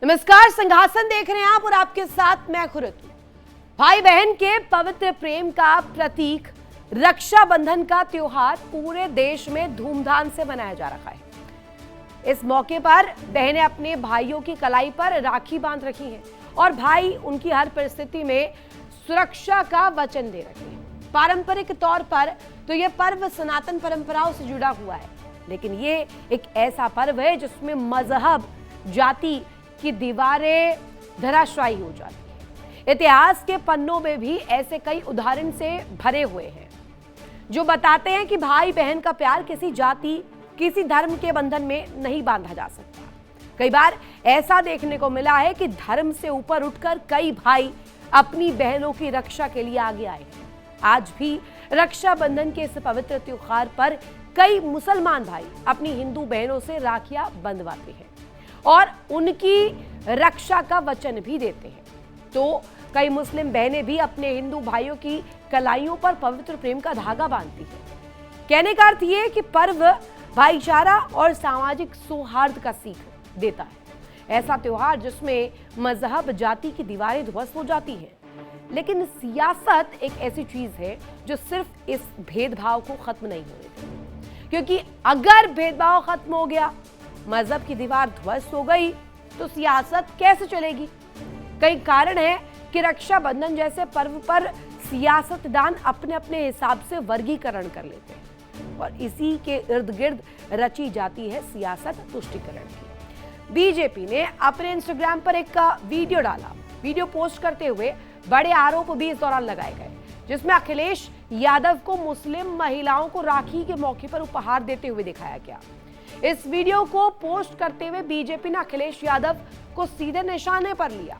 नमस्कार, संघासन देख रहे हैं आप और आपके साथ मैं खुरतू। भाई बहन के पवित्र प्रेम का प्रतीक रक्षाबंधन का त्योहार पूरे देश में धूमधाम से मनाया जा रहा है। इस मौके पर बहनें अपने भाइयों की कलाई पर राखी बांध रखी हैं और भाई उनकी हर परिस्थिति में सुरक्षा का वचन दे रहे हैं। पारंपरिक तौर पर तो यह पर्व सनातन परंपराओं से जुड़ा हुआ है, लेकिन ये एक ऐसा पर्व है जिसमें मजहब, जाति की दीवारें धराशायी हो जाती है। इतिहास के पन्नों में भी ऐसे कई उदाहरण से भरे हुए हैं जो बताते हैं कि भाई बहन का प्यार किसी जाति, किसी धर्म के बंधन में नहीं बांधा जा सकता। कई बार ऐसा देखने को मिला है कि धर्म से ऊपर उठकर कई भाई अपनी बहनों की रक्षा के लिए आगे आए हैं। आज भी रक्षाबंधन के इस पवित्र त्योहार पर कई मुसलमान भाई अपनी हिंदू बहनों से राखियां बंधवाते हैं और उनकी रक्षा का वचन भी देते हैं। तो कई मुस्लिम बहनें भी अपने हिंदू भाइयों की कलाइयों पर पवित्र प्रेम का धागा बांधती हैं। कहने का अर्थ ये कि पर्व भाईचारा और सामाजिक सौहार्द का सीख देता है। ऐसा त्योहार जिसमें मजहब, जाति की दीवारें ध्वस्त हो जाती हैं, लेकिन सियासत एक ऐसी चीज है जो सिर्फ इस भेदभाव को खत्म नहीं होने देती। क्योंकि अगर भेदभाव खत्म हो गया, मजहब की दीवार ध्वस्त हो गई, तो सियासत कैसे चलेगी? कई कारण है कि रक्षाबंधन जैसे पर्व पर सियासतदान अपने अपने हिसाब से वर्गीकरण कर लेते हैं और इसी के इर्द गिर्द रची जाती है सियासत तुष्टीकरण की। बीजेपी ने अपने इंस्टाग्राम पर एक वीडियो डाला। वीडियो पोस्ट करते हुए बड़े आरोप भी इस दौरान लगाए गए, जिसमें अखिलेश यादव को मुस्लिम महिलाओं को राखी के मौके पर उपहार देते हुए दिखाया गया। इस वीडियो को पोस्ट करते हुए बीजेपी ने अखिलेश यादव को सीधे निशाने पर लिया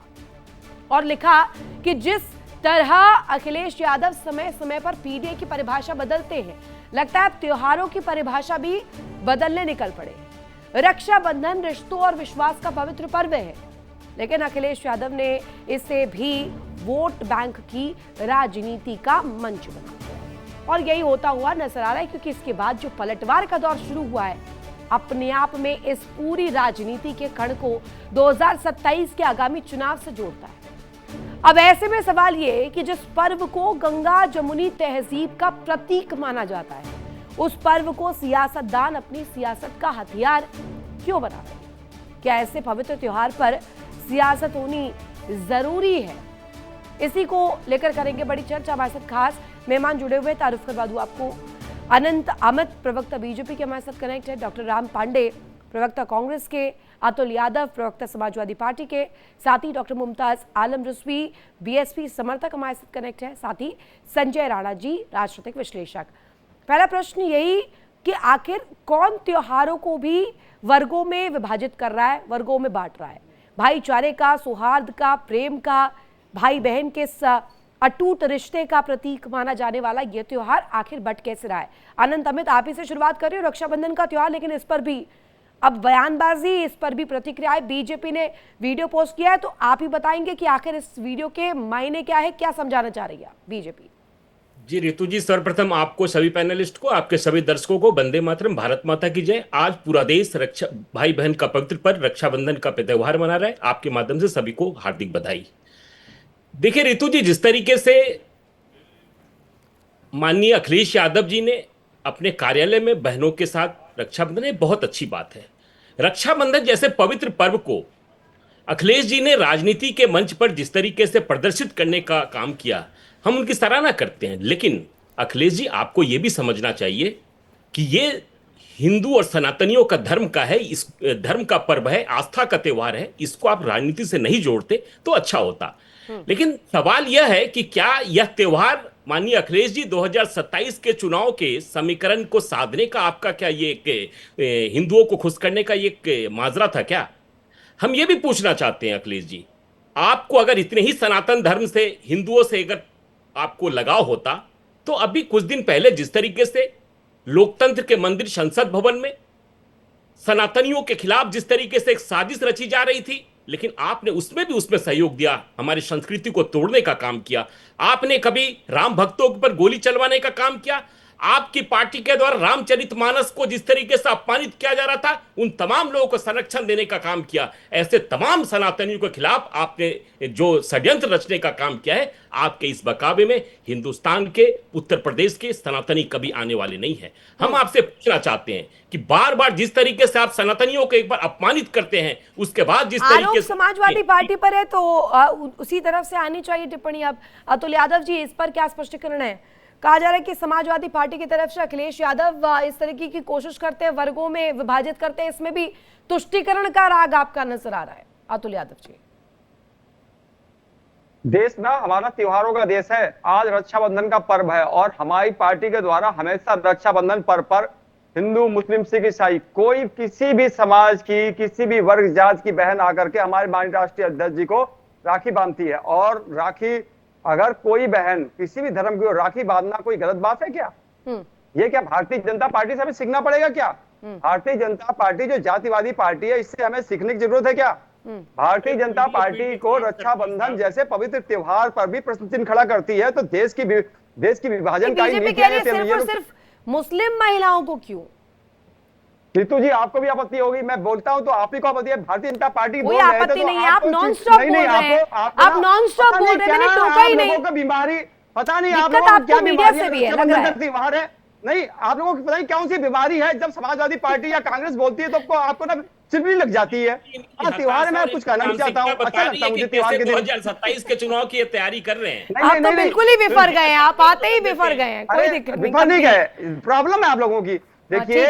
और लिखा कि जिस तरह अखिलेश यादव समय समय पर पीडीए की परिभाषा बदलते हैं, लगता है अब त्योहारों की परिभाषा भी बदलने निकल पड़े। रक्षाबंधन रिश्तों और विश्वास का पवित्र पर्व है, लेकिन अखिलेश यादव ने इसे भी वोट बैंक की राजनीति का मंच बना दिया और यही होता हुआ नजर आ रहा है, क्योंकि इसके बाद जो पलटवार का दौर शुरू हुआ है, अपने आप में इस पूरी राजनीति के कण को 2027 के आगामी चुनाव से जोड़ता है। अब ऐसे में सवाल ये कि जिस पर्व को गंगा जमुनी तहजीब का प्रतीक माना जाता है, उस पर्व को सियासतदान अपनी सियासत का हथियार क्यों बना रहे हैं? क्या ऐसे पवित्र त्योहार पर सियासत होनी जरूरी है? इसी को लेकर करेंगे बड़ी चर्चा। हमारे साथ खास मेहमान जुड़े हुए, तारुफ करवा दूं आपको। अनंत अमित, प्रवक्ता बीजेपी के हमारे साथ कनेक्ट है। डॉक्टर राम पांडे, प्रवक्ता कांग्रेस के। अतुल यादव, प्रवक्ता समाजवादी पार्टी के। साथ ही डॉक्टर मुमताज आलम रिजवी, बीएसपी समर्थक हमारे साथ कनेक्ट है। साथ ही संजय राणा जी, राजनीतिक विश्लेषक। पहला प्रश्न यही कि आखिर कौन त्योहारों को भी वर्गों में विभाजित कर रहा है, वर्गों में बांट रहा है? भाईचारे का, सौहार्द का, प्रेम का, भाई बहन के अटूट रिश्ते का प्रतीक माना जाने वाला यह त्योहार आखिर बट कैसे रहा है? अनंत अमित, आप ही से शुरुआत कर रहे हो। रक्षाबंधन का त्योहार, लेकिन इस पर भी अब बयानबाजी, इस पर भी प्रतिक्रियाएं। बीजेपी ने वीडियो पोस्ट किया है, तो आप ही बताएंगे कि आखिर इस वीडियो के मायने क्या है, क्या समझाना चाह रही है बीजेपी? जी रितु जी, सर्वप्रथम आपको, सभी पैनलिस्ट को, आपके सभी दर्शकों को वंदे मातरम, भारत माता की जय। आज पूरा देश रक्षा भाई बहन का पवित्र पर्व रक्षाबंधन का त्योहार मना रहा है। आपके माध्यम से सभी को हार्दिक बधाई। देखिए रितु जी, जिस तरीके से माननीय अखिलेश यादव जी ने अपने कार्यालय में बहनों के साथ रक्षाबंधन, ये बहुत अच्छी बात है। रक्षाबंधन जैसे पवित्र पर्व को अखिलेश जी ने राजनीति के मंच पर जिस तरीके से प्रदर्शित करने का काम किया, हम उनकी सराहना करते हैं। लेकिन अखिलेश जी, आपको यह भी समझना चाहिए कि ये हिंदू और सनातनियों का धर्म का है, इस धर्म का पर्व है, आस्था का त्योहार है। इसको आप राजनीति से नहीं जोड़ते तो अच्छा होता। लेकिन सवाल यह है कि क्या यह त्योहार माननीय अखिलेश जी 2027 के चुनाव के समीकरण को साधने का आपका क्या ये हिंदुओं को खुश करने का ये माजरा था क्या? हम ये भी पूछना चाहते हैं अखिलेश जी, आपको अगर इतने ही सनातन धर्म से, हिंदुओं से अगर आपको लगाव होता, तो अभी कुछ दिन पहले जिस तरीके से लोकतंत्र के मंदिर संसद भवन में सनातनियों के खिलाफ जिस तरीके से एक साजिश रची जा रही थी, लेकिन आपने उसमें सहयोग दिया, हमारी संस्कृति को तोड़ने का काम किया। आपने कभी राम भक्तों पर गोली चलवाने का काम किया। आपकी पार्टी के द्वारा रामचरितमानस को जिस तरीके से अपमानित किया जा रहा था, उन तमाम लोगों को संरक्षण देने का काम किया। ऐसे तमाम सनातनियों के खिलाफ आपने जो षड्यंत्र रचने का काम किया है, आपके इस बकावे में हिंदुस्तान के, उत्तर प्रदेश के सनातनी कभी आने वाले नहीं है। हम आपसे पूछना चाहते हैं कि बार बार जिस तरीके से आप सनातनियों को एक बार अपमानित करते हैं, उसके बाद जिस तरीके से समाजवादी पार्टी पर है तो उसी तरफ से आनी चाहिए टिप्पणी। अब अतुल यादव जी, इस पर क्या स्पष्टीकरण है? कहा जा रहा है कि समाजवादी पार्टी की तरफ से अखिलेश यादव इस तरीके की कोशिश करते हैं, वर्गों में विभाजित करते हैं, इसमें भी तुष्टीकरण का राग आपका नजर आ रहा है। अतुल यादव जी, देश ना हमारा त्योहारों का देश है। आज रक्षाबंधन का पर्व है और हमारी पार्टी के द्वारा हमेशा रक्षाबंधन पर्व पर हिंदू, मुस्लिम, सिख, ईसाई, कोई किसी भी समाज की, किसी भी वर्ग जात की बहन आकर के हमारे माननीय राष्ट्रीय अध्यक्ष जी को राखी बांधती है। और राखी, अगर कोई बहन किसी भी धर्म की राखी बांधना कोई गलत बात है क्या? ये क्या भारतीय जनता पार्टी से हमें सीखना पड़ेगा क्या? भारतीय जनता पार्टी जो जातिवादी पार्टी है, इससे हमें सीखने की जरूरत है क्या? भारतीय जनता पार्टी को रक्षाबंधन जैसे पवित्र त्योहार पर भी प्रश्न चिन्ह खड़ा करती है, तो देश की विभाजनकारी नीति है। सिर्फ और सिर्फ मुस्लिम महिलाओं को क्यों? ऋतु जी, आपको भी आपत्ति होगी, मैं बोलता हूं तो आप ही को आपत्ति है। भारतीय जनता पार्टी कोई आपत्ति नहीं है, आप नॉन स्टॉप बोल रहे हैं, आप नॉन स्टॉप बोल रहे हैं, मैंने टोका ही नहीं। बीमारी पता नहीं आप लोगों को क्या बीमारी है, त्योहार है नहीं, आप लोगों को पता नहीं कौन सी बीमारी है। जब समाजवादी पार्टी या कांग्रेस बोलती है तो आपको ना चिपड़ी लग जाती है। त्योहार में कुछ कहना नहीं चाहता हूँ, अच्छा लगता है मुझे त्योहार के दिन। 2027 के चुनाव की तैयारी कर रहे हैं। आप तो बिल्कुल ही बिफर गए हैं, आप आते ही बिफर गए हैं, कोई दिक्कत नहीं। बिफर नहीं गए, प्रॉब्लम है आप लोगों की। देखिए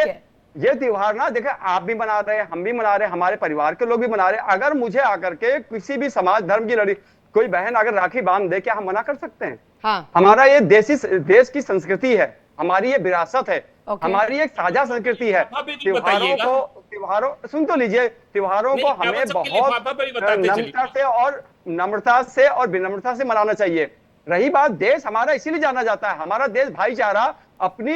ये त्योहार ना, देखिए आप भी मना रहे हैं, हम भी मना रहे हैं, हमारे परिवार के लोग भी मना रहे हैं। अगर मुझे आकर के किसी भी समाज धर्म की लड़ी कोई बहन अगर राखी बांध दे, क्या हम मना कर सकते हैं? हाँ। हमारा ये देश की संस्कृति है, हमारी ये विरासत है, हमारी एक साझा संस्कृति है। त्योहारों सुन तो लीजिए, त्योहारों को हमें बहुत नम्रता से और विनम्रता से मनाना चाहिए। रही बात, देश हमारा इसीलिए जाना जाता है, हमारा देश भाईचारा अपनी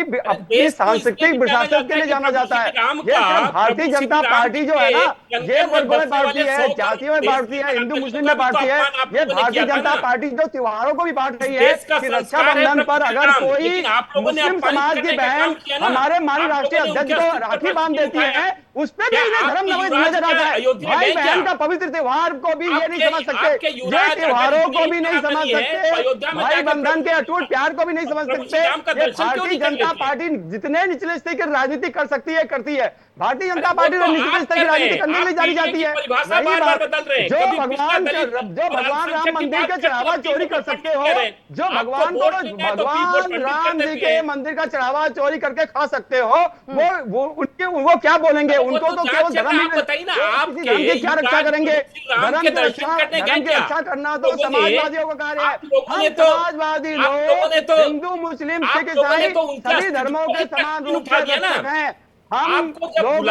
सांस्कृतिक विरासत के लिए जाना जाता है। ये भारतीय जनता पार्टी जो है ना, ये वर्गों में बांटती है, जातियों में बांटती है, हिंदू मुस्लिम में बांटती है। ये भारतीय जनता पार्टी जो त्योहारों को भी बांट रही है कि रक्षाबंधन पर अगर कोई मुस्लिम समाज की बहन हमारे माननीय राष्ट्रीय अध्यक्ष को राखी बांध देती है, उस पर भी इन्हें धर्म नजर आता है। भाई बहन का पवित्र त्योहार को भी ये नहीं समझ सकते, ये त्योहारों को भी नहीं समझ सकते, भाई बंधन के अटूट प्यार को भी नहीं समझ सकते। भारतीय जनता पार्टी जितने निचले स्तर की राजनीति कर सकती है करती है। भारतीय जनता पार्टी निचले स्तर की राजनीति करने के लिए जानी जाती है। जो भगवान राम मंदिर का चढ़ावा चोरी कर सकते हो, जो भगवान राम जी के मंदिर का चढ़ावा चोरी करके खा सकते हो, वो क्या बोलेंगे? उनको तो केवल धर्म की क्या रक्षा करेंगे? धर्म की रक्षा करना तो समाजवादियों का कार्य है। हम समाजवादी लोग हिंदू, मुस्लिम, सिख, ईसाई सभी धर्मों के समान रूप से रक्षक हैं। हम लोग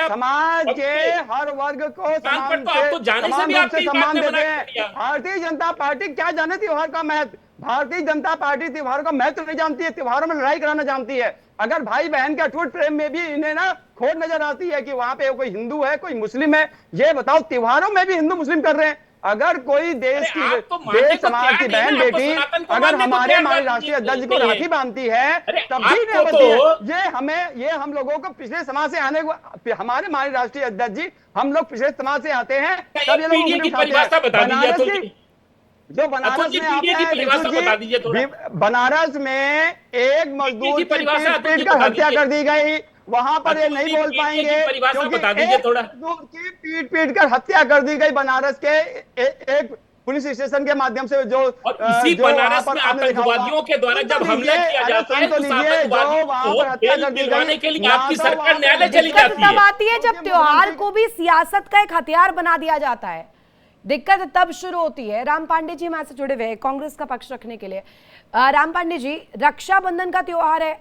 समाज के हर वर्ग को समान रूप से सम्मान देते हैं। भारतीय जनता पार्टी क्या जाने त्योहार का महत्व? भारतीय जनता पार्टी त्योहार का महत्व नहीं जानती है, त्योहारों में लड़ाई कराना जानती है। अगर भाई बहन के अटूट प्रेम में भी इन्हें ना खोट नजर आती है कि वहां पे कोई हिंदू है, कोई मुस्लिम है, ये बताओ त्योहारों में भी हिंदू मुस्लिम कर रहे हैं। अगर कोई देश समाज की बहन बेटी अगर हमारे राष्ट्रीय अध्यक्ष को राखी बांधती है, तब भी ये हम लोगों को पिछले समाज से आने को, हमारे माननीय राष्ट्रीय अध्यक्ष जी, हम लोग पिछले समाज से आते हैं, तब ये लोग जो बनारस में आता है, बनारस में एक मजदूर की पीट कर हत्या कर दी गई। वहां पर ये नहीं बोल पाएंगे क्योंकि पीट कर हत्या कर दी गई बनारस के एक पुलिस स्टेशन के माध्यम से। जो इसी बनारस में आतंकवादियों के द्वारा जब हमला किया जाता है, तो वहां पर हत्या कर दी गई के लिए आपकी सरकार न्यायालय चली जाती है। तब आती है जब त्योहार को भी सियासत का एक हथियार बना दिया जाता है। दिक्कत तब शुरू होती है। राम पांडे जी हमारे से जुड़े हुए हैं कांग्रेस का पक्ष रखने के लिए। राम पांडे जी, रक्षाबंधन का त्योहार है,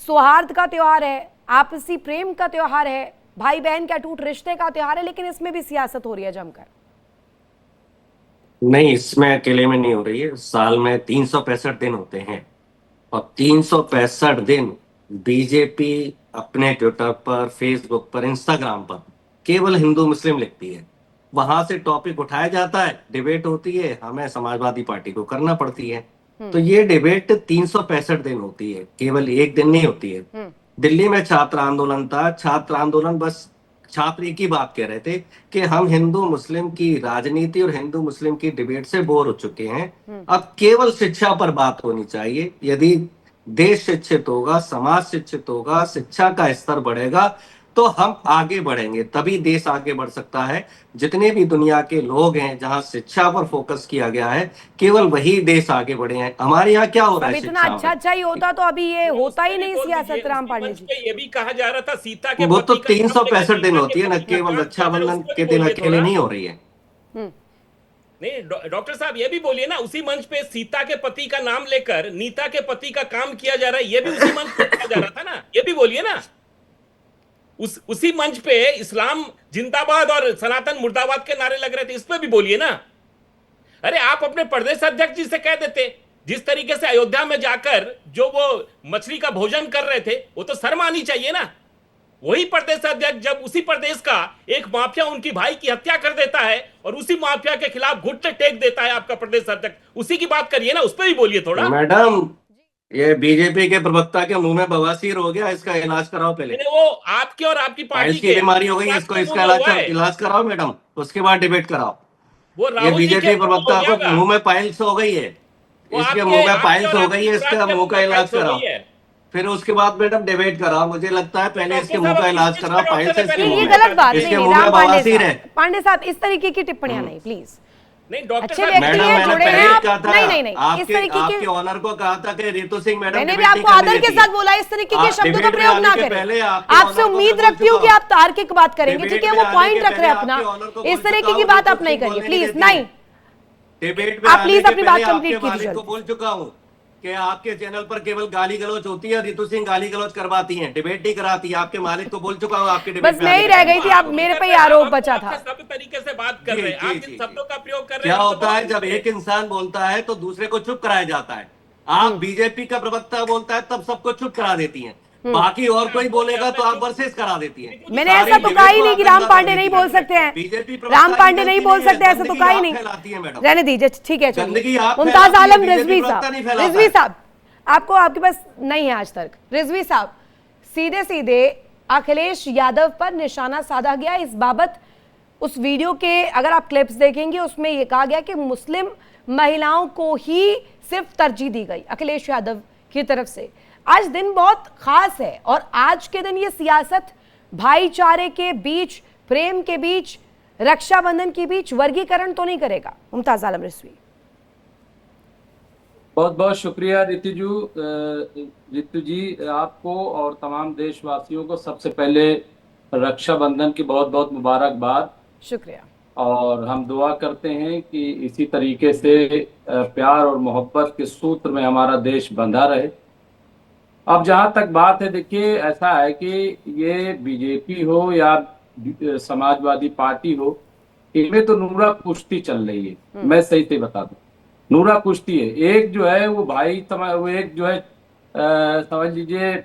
सौहार्द का त्योहार है, आपसी प्रेम का त्योहार है, भाई बहन के अटूट रिश्ते का त्योहार है, लेकिन इसमें भी सियासत हो रही है जमकर। नहीं, इसमें अकेले में नहीं हो रही है। साल में 365 दिन होते हैं और 365 दिन बीजेपी अपने ट्विटर पर, फेसबुक पर, इंस्टाग्राम पर केवल हिंदू मुस्लिम लिखती है। वहां से टॉपिक उठाया जाता है, डिबेट होती है, हमें समाजवादी पार्टी को करना पड़ती है। तो ये डिबेट 365 दिन होती है, केवल एक दिन नहीं होती है। दिल्ली में छात्र आंदोलन था, छात्र आंदोलन बस छात्र एक ही बात कह रहे थे कि हम हिंदू मुस्लिम की राजनीति और हिंदू मुस्लिम की डिबेट से बोर हो चुके हैं, अब केवल शिक्षा पर बात होनी चाहिए। यदि देश शिक्षित होगा, समाज शिक्षित होगा, शिक्षा का स्तर बढ़ेगा तो हम आगे बढ़ेंगे, तभी देश आगे बढ़ सकता है। जितने भी दुनिया के लोग हैं जहां शिक्षा पर फोकस किया गया है, केवल वही देश आगे बढ़े हैं। हमारे यहाँ क्या हो रहा है? इतना अच्छा ही होता तो अभी ये होता ही नहीं सियासत। राम पांडे जी, ये भी कहा जा रहा था सीता के वो तो 365 दिन होती है ना, केवल रक्षाबंधन के दिन अकेले नहीं हो रही है। नहीं डॉक्टर साहब, ये भी बोलिए ना, उसी मंच पे सीता के पति का नाम लेकर नीता के पति का काम किया जा रहा है, ये भी उसी मंच पे किया जा रहा था ना, ये भी बोलिए ना। उसी मंच पे इस्लाम जिंदाबाद और सनातन मुर्दाबाद के नारे लग रहे थे, इस पे भी बोलिए ना। अरे आप अपने प्रदेश अध्यक्ष जी से कह देते, जिस तरीके से अयोध्या में जाकर जो वो मछली का भोजन कर रहे थे, वो तो शर्म आनी चाहिए ना। वही प्रदेश अध्यक्ष जब उसी प्रदेश का एक माफिया उनकी भाई की हत्या कर देता है और उसी माफिया के खिलाफ घुटने टेक देता है आपका प्रदेश अध्यक्ष, उसी की बात करिए ना, उस पर भी बोलिए थोड़ा। मैडम, ये बीजेपी के प्रवक्ता के मुंह में बवासीर हो गया, इसका इलाज कराओ पहले। वो आपके और आपकी पार्टी की बीमारी हो गई, इसको इसका इलाज कराओ मैडम, उसके बाद डिबेट कराओ। वो ये बीजेपी प्रवक्ता को मुंह में पाइल्स हो गई है, इसके मुंह में पाइल्स हो गई है, इसका मुंह का इलाज कराओ, फिर उसके बाद मैडम डिबेट कराओ। मुझे लगता है पहले इसके मुंह का इलाज कराओ, पाइल्स है इसके मुंह में। ये गलत बात नहीं है राम पांडे साहब, इस तरीके की टिप्पणियां नहीं प्लीज। नहीं डॉक्टर अच्छे व्यक्ति हैं, जुड़े हैं आप। नहीं इस तरीके के, आपके ऑनर को कहा था कि रितु सिंह मैडम, मैंने भी आपको आदर के साथ बोला, इस तरीके के शब्दों का प्रयोग ना करें। आपसे उम्मीद रखती हूँ कि आप तार्किक बात करेंगे, ठीक है, वो पॉइंट रख रहे हैं अपना, इस तरीके की बात आप नहीं करिए प्लीज। नहीं, आप प्लीज अपनी बात कंप्लीट कीजिए। बोल चुका हूँ कि आपके चैनल पर केवल गाली गलौज होती है, रितु सिंह गाली गलौज करवाती हैं, डिबेट नहीं कराती। आपके मालिक को बोल चुका हूँ, आपके डिबेट बस मैं ही रह गई थी, आप मेरे पे ही आरोप बचा था। सब तरीके से बात कर रहे हैं, आप जिन शब्दों का प्रयोग कर रहे हैं। क्या होता है जब एक इंसान बोलता है तो दूसरे को चुप कराया जाता है। आप बीजेपी का प्रवक्ता बोलता है तब सबको चुप करा देती हैं, बाकी और कोई बोलेगा तो आप वर्सेस करा देती हैं। मैंने ऐसा तो कहा ही नहीं कि राम पांडे नहीं बोल सकते हैं, राम पांडे नहीं बोल सकते, ऐसा तो कहा ही नहीं। रहने दीजिए, ठीक है, चलिए। मुमताज आलम रिजवी साहब, आपको आपके पास नहीं है आज तक। रिजवी साहब, सीधे सीधे अखिलेश यादव पर निशाना साधा गया। इस बाबत उस वीडियो के अगर आप क्लिप्स देखेंगे, उसमें यह कहा गया कि मुस्लिम महिलाओं को ही सिर्फ तरजीह दी गई अखिलेश यादव की तरफ से। आज दिन बहुत खास है और आज के दिन ये सियासत भाईचारे के बीच, प्रेम के बीच, रक्षाबंधन के बीच वर्गीकरण तो नहीं करेगा। मुमताज आलम रिजवी, बहुत बहुत शुक्रिया रितु जी, आपको और तमाम देशवासियों को सबसे पहले रक्षाबंधन की बहुत बहुत मुबारकबाद। शुक्रिया। और हम दुआ करते हैं कि इसी तरीके से प्यार और मोहब्बत के सूत्र में हमारा देश बंधा रहे। अब जहाँ तक बात है, देखिए ऐसा है कि ये बीजेपी हो या समाजवादी पार्टी हो, इनमें तो नूरा कुश्ती चल रही है। मैं सही से बता दूं, नूरा कुश्ती है। एक जो है वो भाई, वो एक जो है समझ लीजिए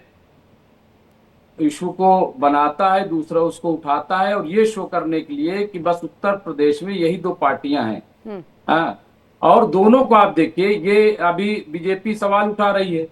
इशू को बनाता है, दूसरा उसको उठाता है, और ये शो करने के लिए कि बस उत्तर प्रदेश में यही दो पार्टियां हैं। हाँ, और दोनों को आप देखिए, ये अभी बीजेपी सवाल उठा रही है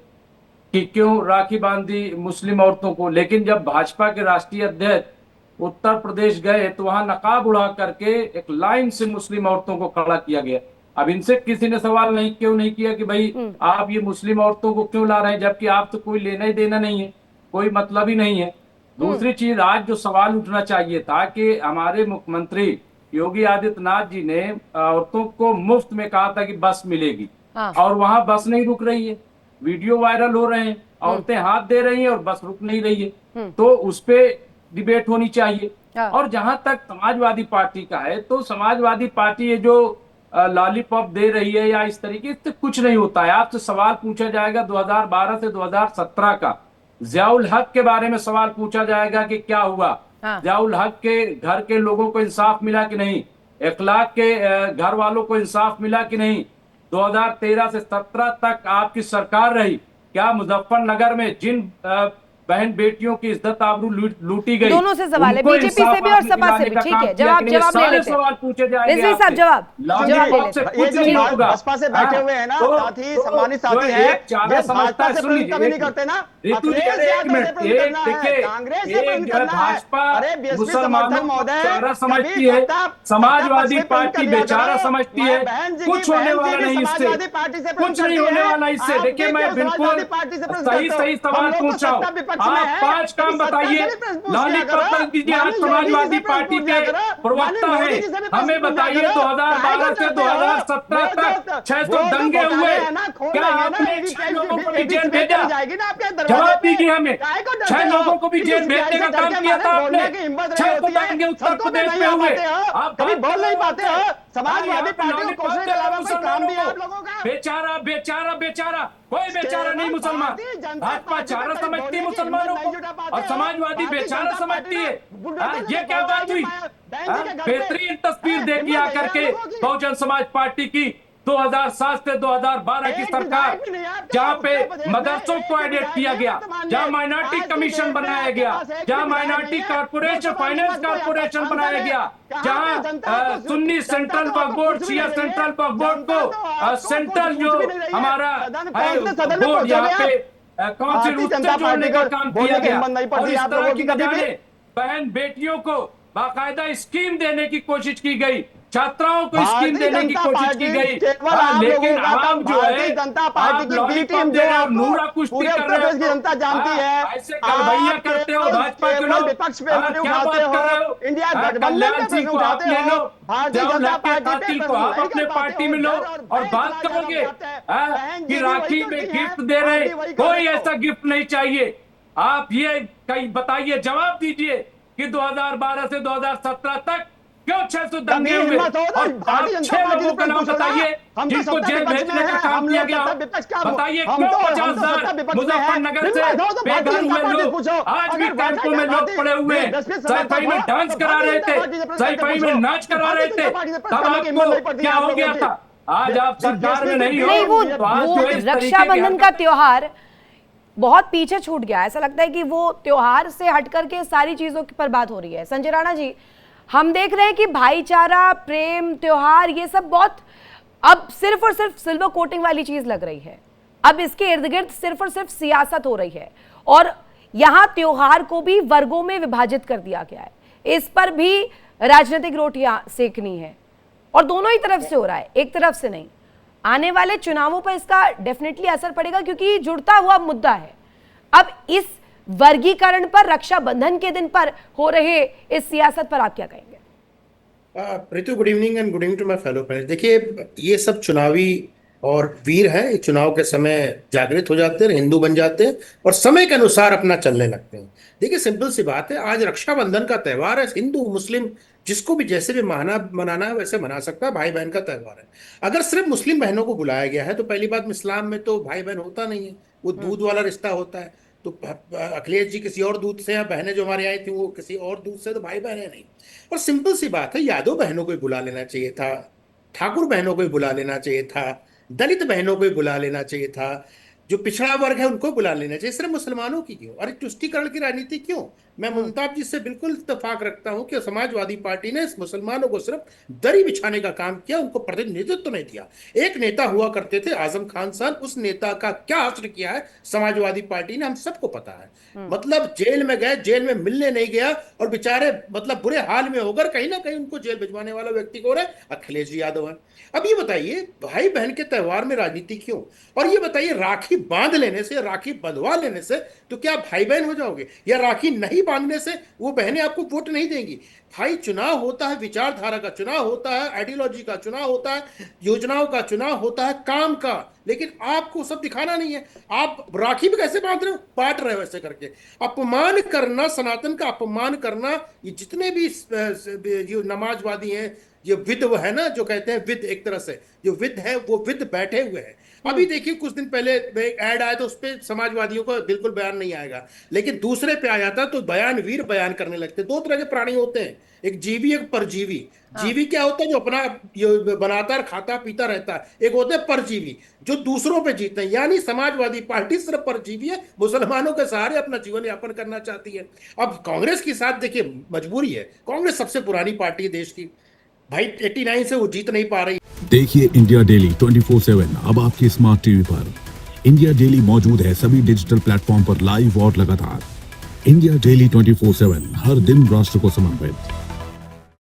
कि क्यों राखी बांधी मुस्लिम औरतों को, लेकिन जब भाजपा के राष्ट्रीय अध्यक्ष उत्तर प्रदेश गए तो वहां नकाब उड़ा करके एक लाइन से मुस्लिम औरतों को खड़ा किया गया। अब इनसे किसी ने सवाल क्यों नहीं किया कि भाई आप ये मुस्लिम औरतों को क्यों ला रहे हैं, जबकि आप तो कोई लेना ही देना नहीं है, कोई मतलब ही नहीं है। दूसरी चीज, आज जो सवाल उठना चाहिए था कि हमारे मुख्यमंत्री योगी आदित्यनाथ जी ने औरतों को मुफ्त में कहा था कि बस मिलेगी, और वहां बस नहीं रुक रही है, वीडियो वायरल हो रहे हैं, औरतें हाथ दे रही हैं और बस रुक नहीं रही है। तो उस पे डिबेट होनी चाहिए। और जहां तक समाजवादी पार्टी का है, तो समाजवादी पार्टी ये जो लॉलीपॉप दे रही है या इस तरीके से कुछ नहीं होता है। आपसे सवाल पूछा जाएगा 2012 से 2017 का, जियाउल हक के बारे में सवाल पूछा जाएगा कि क्या हुआ, जियाउल हक के घर के लोगों को इंसाफ मिला कि नहीं, इखलाक के घर वालों को इंसाफ मिला कि नहीं। 2013 से 17 तक आपकी सरकार रही, क्या मुजफ्फरनगर में जिन बहन बेटियों की इज्जत आबरू लूटी गई। दोनों से सवाल है, उनको बीजेपी से भी और इंसाफ सपा से भी। दिलाने का ठीक काम है, किया कि ये जवाब ले सारे लेते हैं। सवाल पूछे जाएंगे रिजवी साहब आपसे। जवाब लालजी, ले आपसे लेते हैं। ये कुछ जो नहीं होगा। बसपा से बैठे हुए हैं ना साथी, सम्मानित साथी जो हैं, एक चारा ये समझता भाजपा है, से सुन प्रेम लीजिए, कभी एक नहीं करते ना, ऋतु जी, अखिलेश अरे एक यादव से मिनट, प्रेम एक करना है, देखिए, कांग्रेस से प्रेम एक जो है करना है। भाजपा अरे बीएसपी मुसलमानों समर्थक को महोदय, चारा कभी समझती है, समाजवादी पार्टी बेचारा समझती है, कुछ होने वाला नहीं इससे, समाजवादी पार्टी से प्रेम कुछ नहीं करती होने है। वाला इससे। आप देखिए, भी मैं क्यों बिल्कुल समाजवादी पार्टी से प्रेम सही करते हो? सही हम सवाल लोग तो पूछ रहा हूँ। सत्ता विपक्ष में आप हैं, 5 कभी काम सत्ता बताइए। से भी प्रश्न पूछ लिया लॉलीपॉप करो। रख दीजिए, आप माननीय योगी जी से समाजवादी प्रश्न पार्टी पूछ लिया के करो। प्रवक्ता माननीय हैं, मोदी जी से भी प्रश्न हमें पूछ लिया बताइए करो। काहे 2012 को से डरते हो? 2017 वो तक 600 वो जो दंगे हुए, घोटाले हैं ना, खोल क्या देंगे ना, आपने 6 लोगों को भी जेल एबीसीबीआई भेजा? चली जाएगी ना आपके दरवाजे जवाब पे। दीजिए हमें, काहे को 6 डरते हो? लोगों को भी जेल एबीसीबीआई भेजने से का काम डर के किया मारे था आपने। बोलने की हिम्मत नहीं 6 तो होती है, दंगे उत्तर सड़कों पे प्रदेश नहीं में आ हुए। पाते हो, आप कभी बात बोल नहीं करो पाते हो। समाजवादी पार्टी को कोसने के अलावा कोई काम भी है आप लोगों का? बेचारा बेचारा बेचारा, कोई बेचारा नहीं मुसलमान। भारतीय जनता भाजपा पार्टी चारा पे समझती बोलने है की मुसलमानों हिम्मत को, नहीं जुटा पाते और हो। समाजवादी भारतीय बेचारा जनता पार्टी समझती है। ना बुलडोजर ये क्या लेके बात हुई? बहन जी के घर पे। बेहतरीन तस्वीर देखी हिम्मत आकर है के आप लोगों की। बहुजन समाज पार्टी की 2007 से 2012 की एक सरकार, विधायक भी नहीं है आपके जहां पे उत्तर प्रदेश में, मदरसों एक को एडिट विधायक किया है गया, वर्तमान जहां में। माइनॉरिटी आज की कमीशन डेट में बनाया आपके गया, पास एक भी जहां विधायक माइनॉरिटी नहीं है। कॉर्पोरेशन लोकसभा में फाइनेंस बस कोई कॉर्पोरेशन सांसद बनाया है। गया, कहाँ जहां पे जनता तो सुन्नी जनता सेंट्रल तो वक्फ आपको बोर्ड, कुछ भी शिया नहीं रही है। सेंट्रल वक्फ बोर्ड जनता तो को आपको सेंट्रल कुछ जो भी नहीं रही है। हमारा कौन से सदन में बोर्ड, पहुंचोगे यहाँ पे आप? कौन सी भारतीय रूट से जनता जोड़ने पार्टी का को काम बोलने किया की गया, हिम्मत नहीं और पड़ती इस आप तरह लोगों की की न कभी भी। जाने बहन बेटियों को बाकायदा स्कीम देने की कोशिश की गई, छात्राओं को स्कीम भारतीय देने की जनता कोशिश पार्टी की गई। केवल आप लेकिन लोगों का आम जो भारतीय है, जनता पार्टी आप की बी लॉलीपॉप टीम दे जो रहे हो, आपको नूरा कुश्ती पूरे कर उत्तर रहे प्रदेश की हो, जनता जानती है। ऐसे गड़बैया आप करते हो केवल भाजपा के केवल लोग। विपक्ष पे उंगली क्या उठाते बात कर रहे हो, हो? इंडिया गठबंधन कल्याण पे सिंह प्रश्न को आप उठाते ले लो, हो, भारतीय जाओ जनता लड़के पार्टी पे कातिल को प्रश्न आप नहीं अपने कर पाते पार्टी हो। में लो इधर और बहन बात चला करोगे जाना चाहते हैं। बहन कि जी भी वही राखी में करती हैं, गिफ्ट दे आप रहे, भी वही कर कोई रहे हो। ऐसा गिफ्ट नहीं चाहिए। आप ये कहीं बताइए, जवाब दीजिए कि 2012 से 2017 तक क्यों 600 कभी दंगे हुए, हिम्मत हो तो और भारतीय आप जनता 6 पार्टी से लोगों के प्रश्न नाम पूछो ना। बताइए हम तो जिनको सत्ता जेल विपक्ष में भेजने का हैं, काम हम किया लोग गया सत्ता हो। विपक्ष का बताइए हम क्यों तो 50,000 सत्ता विपक्ष में हैं। मुजफ्फरनगर से हिम्मत हो तो भारतीय बेघर जनता हुए पार्टी से लोग पूछो। आज भी अगर कैंपों में लोग पड़े हुए हैं, सैफई में डांस करा रहे थे, सैफई में नाच करा रहे थे, तब आपको क्या हो गया था? आज आप सरकार में नहीं नहीं, हो, वो तो आज जो है इस तरीके की रक्षाबंधन का हरकत- त्योहार बहुत पीछे छूट गया। ऐसा लगता है कि वो त्योहार से हट करके सारी चीजों पर बात हो रही है। संजय राणा जी, हम देख रहे हैं कि भाईचारा, प्रेम, त्योहार, ये सब बहुत अब सिर्फ और सिर्फ सिल्वर कोटिंग वाली चीज लग रही है। अब इसके इर्द गिर्द सिर्फ और सिर्फ सियासत हो रही है, और यहां त्योहार को भी वर्गों में विभाजित कर दिया गया है। इस पर भी राजनीतिक रोटियां सेकनी है, और दोनों ही तरफ से हो रहा है, एक तरफ से नहीं। आने वाले चुनावों पर इसका डेफिनेटली असर पड़ेगा, क्योंकि ये जुड़ता हुआ मुद्दा है। अब इस वर्गीकरण पर, रक्षाबंधन के दिन पर हो रहे इस सियासत पर आप क्या कहेंगे? Ritu, good evening and good evening to my fellow friends. देखिए, ये सब चुनावी और वीर हैं, ये चुनाव के समय जागृत हो जाते हैं, हिंदू बन जाते हैं और समय के अनुसार अपना चलने लगते हैं। देखिए, सिंपल सी बात है, आज रक्षाबंधन का त्यौहार है। हिंदू मुस्लिम जिसको भी जैसे भी मनाना है वैसे मना सकता है, भाई बहन का त्यौहार है। अगर सिर्फ मुस्लिम बहनों को बुलाया गया है तो पहली बात, इस्लाम में तो भाई बहन होता नहीं है, वो दूध वाला रिश्ता होता है। तो अखिलेश जी किसी और दूध से, या बहनें जो हमारे आई थी वो किसी और दूध से, तो भाई बहनें नहीं। और सिंपल सी बात है, यादव बहनों को ही बुला लेना चाहिए था, ठाकुर बहनों को ही बुला लेना चाहिए था, दलित बहनों को ही बुला लेना चाहिए था, जो पिछड़ा वर्ग है उनको बुला लेना चाहिए। सिर्फ मुसलमानों की क्यों? अरे तुष्टीकरण की राजनीति क्यों? मैं मुमताज जी से बिल्कुल इत्तेफाक रखता हूं कि समाजवादी पार्टी ने मुसलमानों को सिर्फ दरी बिछाने का काम किया, उनको प्रतिनिधित्व नहीं दिया। एक नेता हुआ करते थे आजम खान साहब, उस नेता का क्या असर किया है समाजवादी पार्टी ने, हम सबको पता है। मतलब जेल में गए, जेल में मिलने नहीं गया, और बेचारे मतलब बुरे हाल में होकर कहीं ना कहीं उनको जेल भिजवाने वाला व्यक्ति कौन है? अखिलेश जी यादव है। अब ये बताइए, भाई बहन के त्यौहार में राजनीति क्यों? और ये बताइए, राखी बांध लेने से, राखी बंधवा लेने से तो क्या भाई बहन हो जाओगे? या राखी नहीं बांधने से वो बहनें आपको वोट नहीं देंगी? भाई, चुनाव होता है, विचारधारा का चुनाव होता है, आइडियोलॉजी का चुनाव होता है, योजनाओं का चुनाव होता है, काम का। लेकिन आपको सब दिखाना नहीं है। आप राखी भी कैसे बांध रहे हो? बांट रहे हो ऐसे करके। अपमान करना, सनातन का अपमान करना, ये जितने भी जो नमाजवादी हैं, ये विद है ना, जो कहते हैं विद, एक तरह से जो विद है वो विद बैठे हुए हैं। अभी देखिए कुछ दिन पहले ऐड आया तो उस पर समाजवादियों का बिल्कुल बयान नहीं आएगा, लेकिन दूसरे पे आ जाता तो बयानवीर बयान करने लगते। दो तरह के प्राणी होते हैं, एक जीवी एक परजीवी। जीवी क्या होता है? जो अपना बनाता है, खाता पीता रहता है। एक होते हैं परजीवी, जो दूसरों पे जीते हैं। यानी समाजवादी पार्टी सिर्फ परजीवी है, मुसलमानों के सहारे अपना जीवन यापन करना चाहती है। अब कांग्रेस के साथ देखिए मजबूरी है, कांग्रेस सबसे पुरानी पार्टी है देश की भाई, 89 से वो जीत नहीं पा रही। देखिए इंडिया डेली 24/7 अब आपकी स्मार्ट टीवी पर। इंडिया डेली मौजूद है सभी डिजिटल प्लेटफॉर्म पर लाइव और लगातार। इंडिया डेली 24/7 हर दिन राष्ट्र को समर्पित।